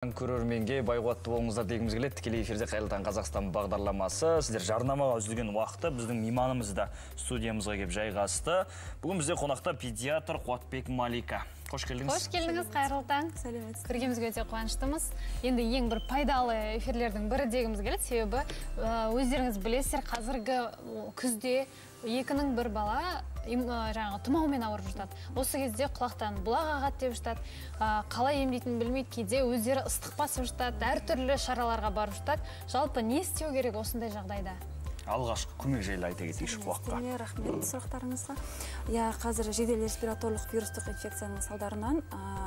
Көрерменге байғуатты болыңыздар дегіміз келеді. Тікелей эфирде Қайырлы таң Қазақстан бағдарламасы. Сіздер жарнамаға үзілген уақытта біздің мейманымыз да студиямызға келіп жайғасты. Бүгін бізде қонақта педиатр Қуатбек Малика. Қош келдіңіз. Қош келдіңіз, Қайырлы таң. Сәлеметсіз. Көргенімізге өте қуаныштымыз. Енді ең бір пайдалы эфирлердің бірі дегіміз келеді. Себебі өздеріңіз білесіздер, қазіргі күзде екінің бір бала жаңағы тұмаумен ауырып жатады. Осы кезде құлақтан бұлақ ағады деп жатады. Қалай емдейтінін білмейді, кейде өздері ыстық басып жатады, әртүрлі шараларға барып жатады. Жалпы не істеу керек осындай жағдайда? Алғашқы көмек жайлы айта кетейікші Қуатқа. Рахмет сұрақтарыңызға. Қазір жедел респираторлық вирустық инфекцияның салдарынан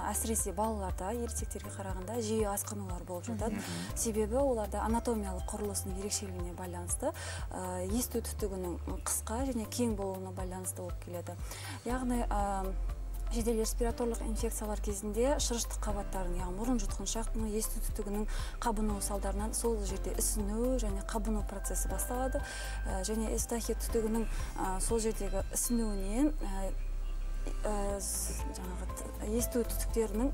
әсіресе балаларда, ересектерге қарағанда жиі асқынулар болып жатады. Себебі оларда анатомиялық құрылысының ерекшелігіне байланысты есту түтігінің қысқа және кең болуына байланысты болып келеді. Яғни жедел респираторлық инфекциялар кезінде шырыштық қабаттардың, яғни мұрын жұтқыншақтың, есту түтігінің қабыну салдарынан сол жерде ісіну және қабыну процесі басталады. Және эстахет түтігінің сол жердегі ісінуінен есту түтіктерінің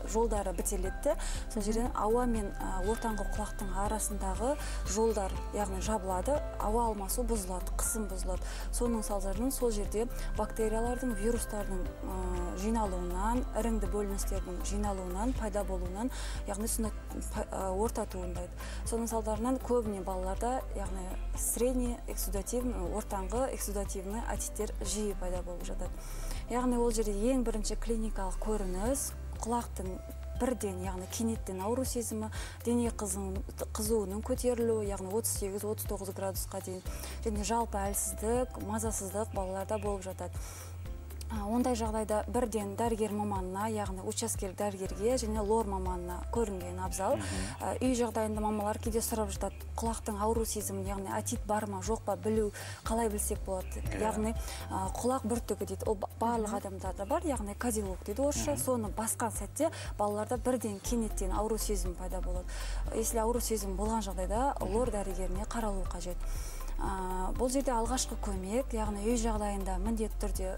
жолдары бітелетті. Сол жерден ауа мен ортаңғы құлақтың арасындағы жолдар, яғни жабылады, ауа алмасу бұзылады, қысым бұзылады. Соның салдарынан сол жерде бактериялардың, вирустардың жиналуынан, іріңді бөліністердің жиналуынан, пайда болуынан, яғни орта туындайды. Соның салдарынан көбіне балаларда, яғни средний эксудативный, ортаңғы эксудативный отиттер жиі пайда болып жатады. Яғни ол жерде ең бірінші клиникалық көрініс құлақтың бірден, яғни кенеттен ауру сезімі, дене қызуының көтерілуі, яғни 38-39 градусқа дейін, және жалпы әлсіздік, мазасыздық балаларда болып жатады. Ондай жағдайда бірден дәрігер маманына, яғни учаскелік дәрігерге және лор маманына көрінген абзал. Үй жағдайында мамалар кейде сұрап жатады, құлақтың ауру сезімін, яғни отит бар ма, жоқ па, білу, қалай білсек болады. Яғни құлақ бүртігі дейді, ол барлық адамдарда бар, яғни кадилок дейді орысша. Соны басқан сәтте балаларда бірден кенеттен ауру сезім пайда болады. Если ауру сезім болған жағдайда лор дәрігеріне қаралу қажет. Бұл жерде алғашқы көмек, яғни үй жағдайында міндетті түрде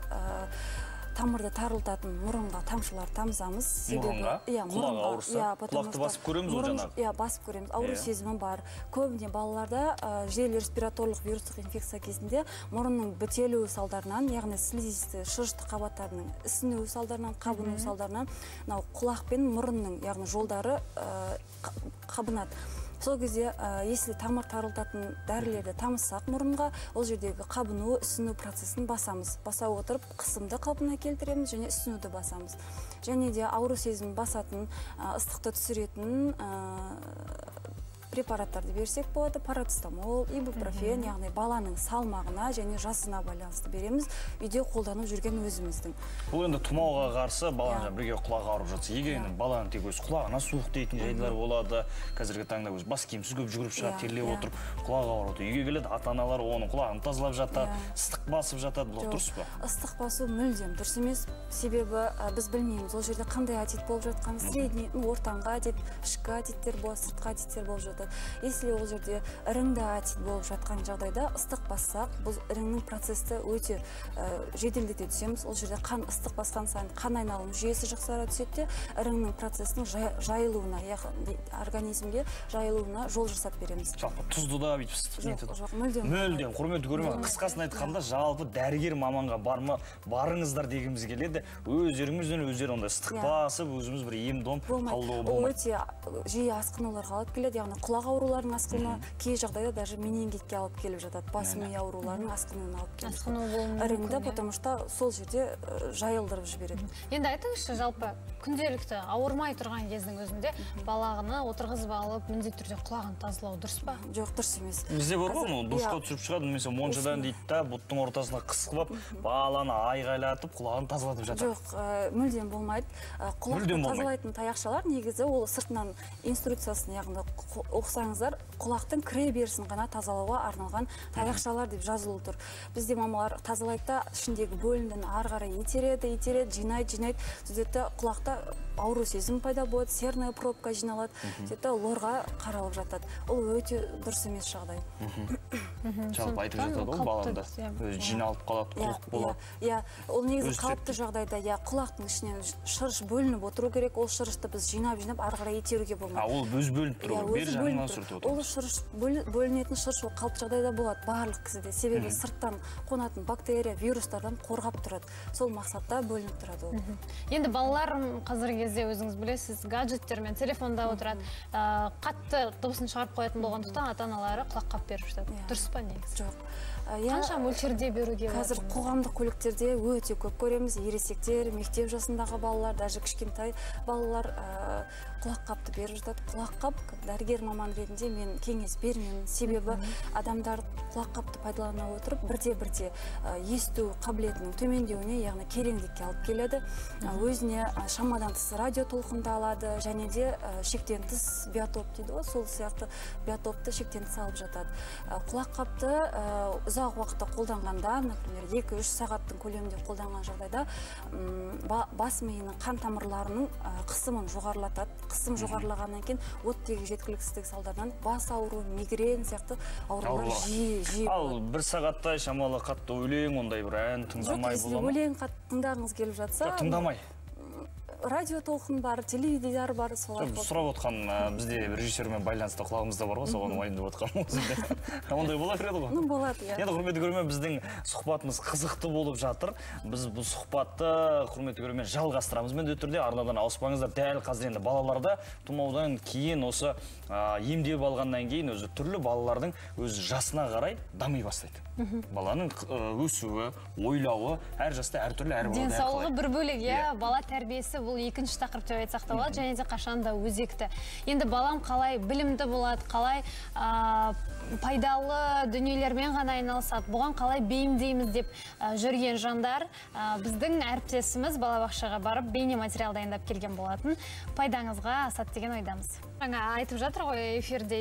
тамырды тарылтатын мұрынға тамшылар тамызамыз. Мұрынға? Құлақ ауырса? Құлақты басып көреміз ол жаңағы? Иә, басып көреміз. Ауру сезімі бар. Көбіне балаларда жедел респираторлық вирустық инфекция кезінде мұрынның бітелуі салдарынан, яғни слизисті шырыштық қабаттарының ісінуі салдарынан, қабыну салдарынан, құлақ пен мұрынның, яғни жолдары қабынады. Сол кезде, если тамыр тарылтатын дәрілерді тамызсақ мұрынға, ол жердегі қабыну, ісіну процесін басамыз. Баса отырып, қысымды қалпына келтіреміз және ісінуді басамыз. Және де ауру сезімін басатын, ыстықты түсіретін препараттарды берсек болады. Парацетамол, ибупрофен, яғни баланың салмағына және жасына байланысты береміз. Үйде қолданып жүрген өзіміздің. Бұл енді тұмауға қарсы баланың бірге құлағы ауырып жатса, егер баланың тек өз құлағына суық дейтін жайлар болады. Қазіргі таңда өз бас киімсіз көп жүгіріп шығады, терлеп отырып, құлағы ауырады. Үйге келеді, ата-аналар оның құлағын тазалап жатады, ыстық басып жатады. Бұл дұрыс па? Ыстық басу мүлдем дұрыс емес. Себебі біз білмейміз, ол жерде қандай отит болып жатқан, средний, ортаңғы отит, ішкі отиттер болады, сыртқы отиттер болып жатады. Если ол жерде іріңді отит болып жатқан жағдайда ыстық бассақ, бұл іріңнің процесті өте жеделдете түсеміз. Ол жерде қан ыстық басқан сайын қан айналым жүйесі жақсара түседі, іріңнің процесінің жайылуына, яғни организмге жайылуына жол жасап береміз. Жалпы тұзды да жоқ, мүлдем. Мүлдем, құрметті көрермен, қысқасын айтқанда, жалпы дәрігер маманға барыңыздар дегіміз келеді. Өздеріңізден өздері ондай ыстық басып, өзіміз бір ем-дом қабылдауға болмайды. Ол өте жиі асқынуларға алып келеді, яғни құлақ ауруларының асқынуына, кей жағдайда даже менингитке алып келіп жатады. Бас ми ауруларының асқынуына алып келіп жатады. Іріңді, потому что сол жерде жайылдырып жібереді. Енді айтыңызшы, жалпы күнделікті ауырмай тұрған кездің өзінде балағына отырғызып алып, міндетті түрде құлағын тазалау дұрыс па? Жоқ, дұрыс емес. Бізде бар ғой, душқа түсіріп шығады, немесе моншадан дейді да, бұттың ортасына қысқылап, баланы айғайлатып, құлағын тазалатып жатады. Жоқ, мүлдем болмайды. Құлақты тазалайтын таяқшалар негізі ол сыртынан инструкциясын, яғни оқысаңыздар, құлақтың кіре берісін ғана тазалауға арналған таяқшалар деп жазылып тұр. Бізде мамалар тазалайды да, ішіндегі бөліндіні ары қарай итереді, жинайды, сөйтеді құлақта ауру сезім пайда болады, серная пробка жиналады, сөйтіп лорға қаралып жатады. Ол өте дұрыс емес жағдай. Жалпы айтып жатады ғой баламда. Өзі жиналып қалады, құлақ болады. Иә, ол негізі қалыпты жағдайда, құлақтың ішінен шырыш бөлініп отыру керек, ол шырышты біз жинап ары қарай итеруге болмайды. Ол өзі бөлініп тұр, бер жағынан сүртіп отыр. Ол шырыш бөлінетін шырыш ол қалыпты жағдайда болады барлық кісіде. Себебі сырттан қонатын бактерия, вирустардан қорғап тұрады. Сол мақсатта бөлініп тұрады ол. Енді балалар қазіргі кезде өзіңіз білесіз, гаджеттермен телефонда отырады. Қатты дыбысын шығарып қоятын болғандықтан ата-аналары құлаққап беріп жатады. Дұрыс па негізі? Жоқ. Қанша мөлшерде беруге болады? Қазір қоғамдық көліктерде өте көп көреміз. Ересектер, мектеп жасындағы балалар, даже кішкентай балалар құлаққапты беріп жатады. Құлаққап дәрігер маман ретінде мен кеңес бермеймін. Себебі адамдар құлаққапты пайдалана отырып, бірте-бірте есту қабілетінің төмендеуіне, яғни кереңдікке алып келеді. Өзіне шамадан тыс радио толқынды алады, және де шектен тыс биотоп дейді ғой, сол сияқты биотопты шектен тыс алып жатады. Құлаққапты ұзақ уақытта қолданғанда, например, 2-3 сағаттың көлемінде қолданған жағдайда бас миының қан тамырларының қысымын жоғарылатады. Қысым жоғарылағаннан кейін оттегі жеткіліксіздік салдарынан бас ауруы, мигрен сияқты аурулар жиі. Ал бір сағаттай шамалы қатты өлең, ондай бір ән тыңдамай бола ма? Өлең қатты тыңдағыңыз келіп жатса, тыңдамай. Радио толқын бар, телевизор бар, солай. Сұрап отқан, бізде режиссермен байланысты құлағымызда бар ғой, соған уайымдап отқан өзінде. Ондай бола береді ғой? Болады, иә. Енді құрметті көрермен, біздің сұхбатымыз қызықты болып жатыр. Біз бұл сұхбатты құрметті көрермен жалғастырамыз. Міндетті түрде арнадан ауыспаңыздар. Дәл қазір енді балаларда тұмаудан кейін осы емдеп алғаннан кейін өзі түрлі балалардың өзі жасына қарай дами бастайды. Баланың өсуі, ойлауы әр жаста әртүрлі әр болады. Денсаулығы бір бөлек, иә, бала тәрбиесі бұл екінші тақырып деп айтсақ та болады, және де қашан да өзекті. Енді балам қалай білімді болады, қалай пайдалы дүниелермен ғана айналысады, бұған қалай бейімдейміз деп жүрген жандар біздің әріптесіміз балабақшаға барып бейне материал дайындап келген болатын. Пайдаңызға асады деген ойдамыз. Жаңа айтып жатыр ғой эфирде,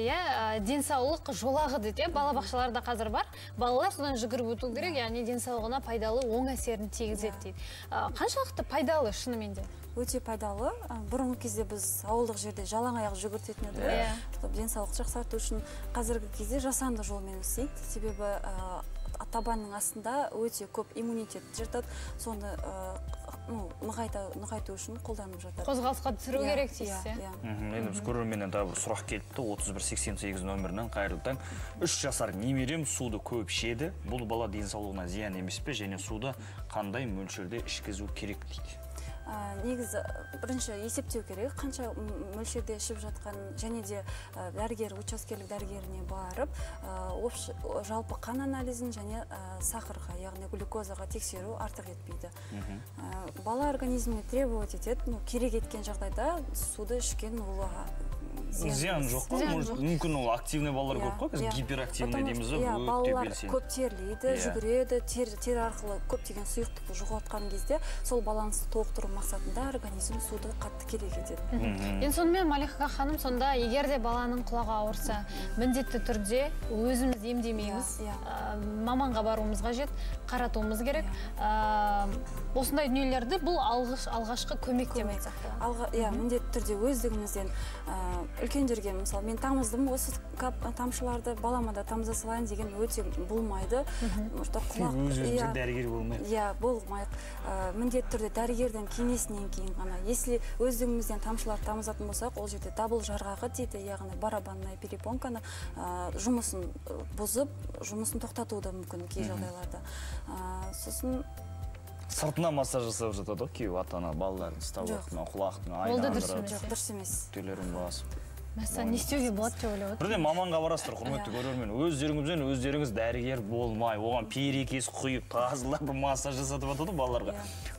денсаулық жолағы дейді, балабақшаларда қазір бар. Балалар содан жүгіріп өту керек, яғни денсаулығына пайдалы оң әсерін тигізеді дейді. Қаншалықты пайдалы шынымен де? Өте пайдалы. Бұрынғы кезде біз ауылдық жерде жалаң аяқ жүгіртетін едік. Денсаулық жақсарту үшін қазіргі кезде жасанды жолмен істейді. Себебі табанның астында өте көп иммунитет жатады. Соны нығайту үшін қолданып жатады. Қозғалысқа түсіру керек дейсіз. Енді біз көрерменнен тағы бір сұрақ келіпті. 3188 нөмірінен қайырлы таң. 3 жасар немерем суды көп ішеді. Бұл бала денсаулығына зиян емес пе, және суды қандай мөлшерде ішкізу керек дейді? Негізі бірінші есептеу керек, қанша мөлшерде ішіп жатқан, және де дәрігер, учаскелік дәрігеріне барып, жалпы қан анализін және сахарға, яғни глюкозаға тексеру артық етпейді. Бала организміне требовать етеді, керек еткен жағдайда суды ішкен ол зиян жоқ қой, мүмкін ол активный балалар көп қой, біз гиперактивный дейміз ғой, балалар көп терлейді, жүгіреді, тер арқылы көптеген сұйықтықты жоғалтқан кезде сол балансты толықтыру мақсатында организм суды қатты керек етеді. Енді сонымен Малика ханым, сонда егер де баланың құлағы ауырса, міндетті түрде өзіміз емдемейміз, маманға баруымыз қажет, қаратуымыз керек. Осындай дүниелерді бұл алғашқы көмек деп айтсақ болады. Міндетті түрде өздігімізден үлкендерге, мысалы, мен тамыздым, осы тамшыларды балама да тамыза салайын деген өте болмайды. Өзімізде дәрігер болмайды. Иә, болмайды. Міндетті түрде дәрігерден кеңесінен кейін ғана. Если өздігімізден тамшыларды тамызатын болсақ, ол жерде дабыл жарғағы дейді, яғни барабанная перепонканы жұмысын бұзып, жұмысын тоқтатуы да мүмкін кей жағдайларда. Сосын сыртына массаж жасап жатады ғой, кейбір ата-ана балаларын ұстап отыр, құлақтың айналдырып, дұрыс емес. төрлерін басып. Мәселен, не істеуге болады деп ойлап отырмын. Бірден маманға барасыздар, құрметті көрермен. Өздеріңіз дәрігер болмай, оған перекес құйып, тазалап бір массаж жасатып жатады балаларға.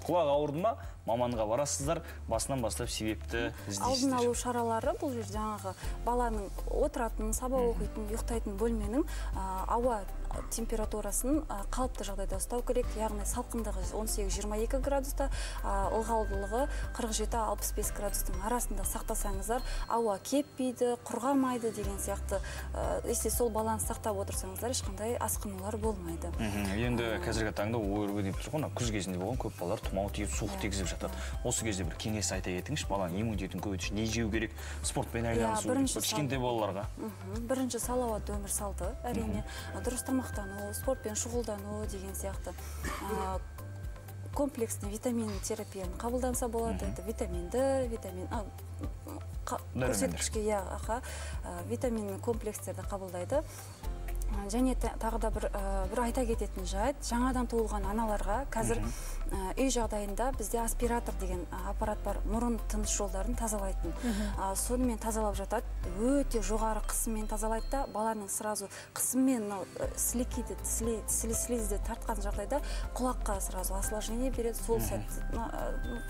Құлақ ауырды ма, маманға барасыздар, басынан бастап себепті іздейсіздер. Алдын алу шаралары бұл жерде жаңағы баланың отыратын, сабақ оқитын, ұйықтайтын бөлменің ауа температурасын қалыпты жағдайда ұстау керек, яғни салқындығы 18-22 градуста, ылғалдылығы 47-65 градустың арасында сақтасаңыздар, ауа кеппейді, құрғамайды деген сияқты. Если сол баланс сақтап отырсаңыздар, ешқандай асқынулар болмайды. Енді қазіргі таңда ойырғы деп тұрған, күз кезінде болған көп балалар тұмау тиіп, суық тигізіп жатады. Осы кезде бір кеңес айта кетіңізші, баланың иммунитетін көбейту үшін не жеу керек, спортпен айналысу керек, кішкентай балаларға. Бірінші салауатты өмір салты, әрине, дұрыс тамақтану, спортпен шұғылдану деген сияқты. Комплексный витамин терапияны қабылданса болады. Это витамин Д, витамин көрсеткішке витамин комплекстерді қабылдайды. Және тағы да бір айта кететін жайт, жаңадан туылған аналарға қазір үй жағдайында бізде аспиратор деген аппарат бар, мұрын тыныс жолдарын тазалайтын. Сонымен тазалап жатады, өте жоғары қысыммен тазалайды да, баланың сразу қысыммен сілекейді, слизді тартқан жағдайда құлаққа сразу осложнение береді, сол сәт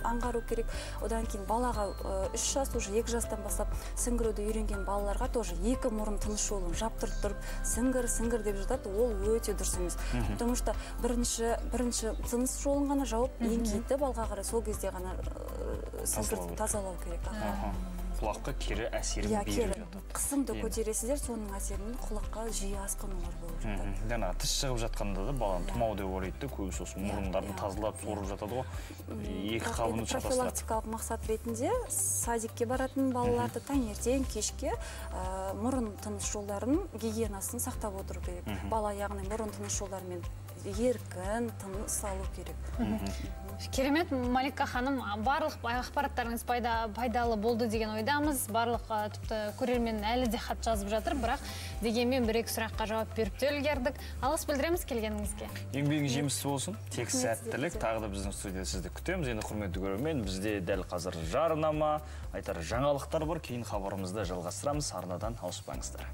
аңғару керек. Одан кейін балаға 3 жас, уже 2 жастан бастап сіңгіруді үйренген балаларға тоже 2 мұрын тыныс жолын жаптырып тұрып, сіңгір деп жатады, ол өте дұрыс емес. Потому что бірінші тыныс жолын ғана жауып, еңкейді балға қарай, сол кезде ғана сіңгірді тазалау керек. Құлаққа кері әсерін беріп жатады. Қысымды көтересіздер, соның әсерінен құлаққа жиі асқынулар болып жатады. Жаңа тіс шығып жатқанда да баланы тұмау деп ойлайды, көбісі осы мұрындарын тазалап сорып жатады ғой. Екі қабыны шатастырады. Профилактикалық мақсат ретінде садикке баратын балаларды таңертең, кешке мұрын тыныс жолдарын гигиенасын сақтап отыру керек. Бала яғни мұрын тыныс жолдарымен еркін тыныс алу керек. Керемет, Малика ханым, барлық ақпараттарыңыз пайдалы болды деген ойдамыз. Барлық көрермен әлі де хат жазып жатыр, бірақ дегенмен 1-2 сұраққа жауап беріп те үлгердік. Алғыс білдіреміз келгеніңізге. Еңбегіңіз жемісті болсын, тек сәттілік. Тағы да біздің студияда сізді күтеміз. Енді құрметті көрермен, бізде дәл қазір жарнама, айтар жаңалықтар бар. Кейін хабарымызды жалғастырамыз. Арнадан ауыспаңыздар.